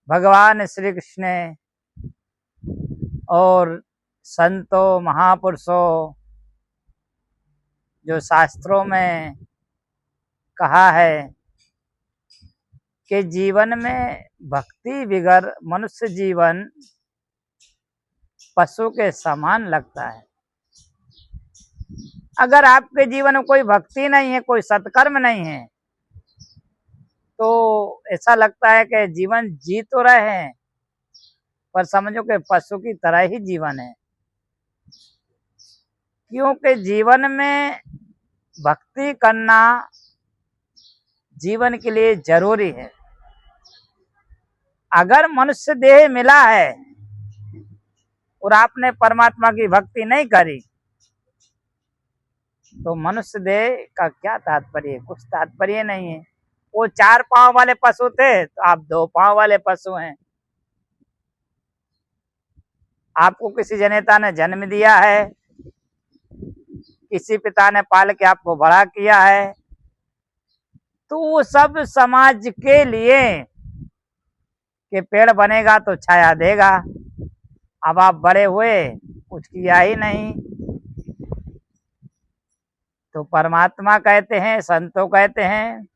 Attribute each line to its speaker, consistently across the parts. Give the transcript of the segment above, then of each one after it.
Speaker 1: भगवान श्री कृष्ण और संतों महापुरुषों जो शास्त्रों में कहा है कि जीवन में भक्ति बिगर मनुष्य जीवन पशु के समान लगता है। अगर आपके जीवन में कोई भक्ति नहीं है, कोई सत्कर्म नहीं है, तो ऐसा लगता है कि जीवन जी तो रहे हैं पर समझो कि पशु की तरह ही जीवन है। क्योंकि जीवन में भक्ति करना जीवन के लिए जरूरी है। अगर मनुष्य देह मिला है और आपने परमात्मा की भक्ति नहीं करी तो मनुष्य देह का क्या तात्पर्य? कुछ तात्पर्य नहीं है। वो 4 पांव वाले पशु थे तो आप 2 पांव वाले पशु हैं। आपको किसी जनेता ने जन्म दिया है, किसी पिता ने पाल के आपको बड़ा किया है, तो वो सब समाज के लिए कि पेड़ बनेगा तो छाया देगा। अब आप बड़े हुए, कुछ किया ही नहीं। तो परमात्मा कहते हैं, संतों कहते हैं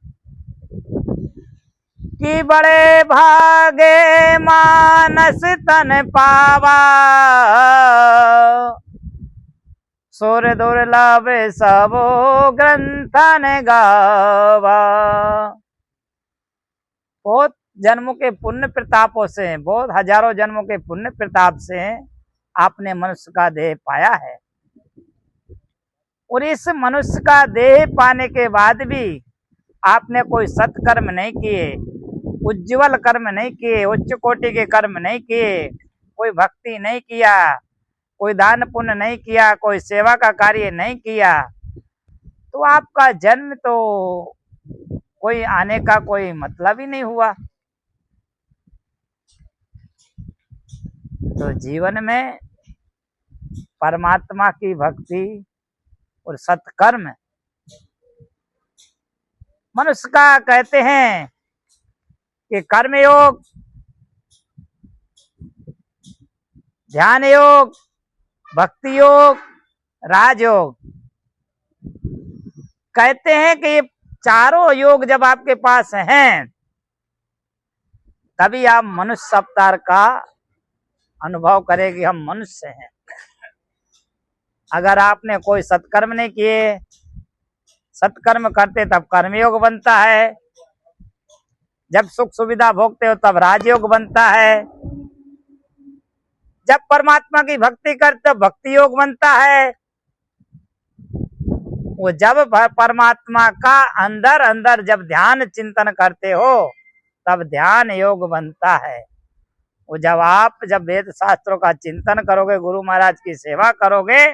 Speaker 1: कि बड़े भागे मानस तन पावा, सोर दुर्लभ सबो ग्रंथन गावा। बहुत जन्मों के पुण्य प्रतापों से, बहुत हजारों जन्मों के पुण्य प्रताप से आपने मनुष्य का देह पाया है। और इस मनुष्य का देह पाने के बाद भी आपने कोई सत्कर्म नहीं किए, उज्जवल कर्म नहीं किए, उच्च कोटि के कर्म नहीं किए, कोई भक्ति नहीं किया, कोई दान पुण्य नहीं किया, कोई सेवा का कार्य नहीं किया, तो आपका जन्म तो कोई आने का कोई मतलब ही नहीं हुआ। तो जीवन में परमात्मा की भक्ति और सत्कर्म मनुष्य का कहते हैं कि कर्म योग, ध्यान योग, भक्ति योग, राजयोग। कहते हैं कि ये चारों योग जब आपके पास हैं तभी आप मनुष्य अवतार का अनुभव करेंगे, हम मनुष्य हैं। अगर आपने कोई सत्कर्म नहीं किए, सत्कर्म करते तब कर्मयोग बनता है, जब सुख सुविधा भोगते हो तब राजयोग बनता है, जब परमात्मा की भक्ति करते हो भक्ति योग बनता है। वो जब परमात्मा का अंदर अंदर जब ध्यान चिंतन करते हो तब ध्यान योग बनता है। वो जब वेद शास्त्रों का चिंतन करोगे, गुरु महाराज की सेवा करोगे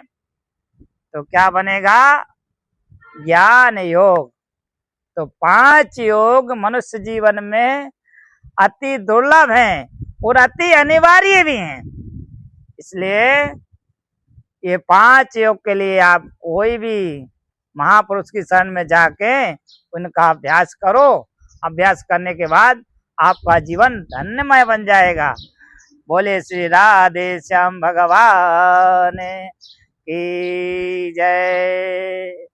Speaker 1: तो क्या बनेगा? ज्ञान योग। तो 5 योग मनुष्य जीवन में अति दुर्लभ हैं और अति अनिवार्य भी हैं। इसलिए ये 5 योग के लिए आप कोई भी महापुरुष की शरण में जाके उनका अभ्यास करो। अभ्यास करने के बाद आपका जीवन धन्यमय बन जाएगा। बोले श्री राधे श्याम भगवान की जय।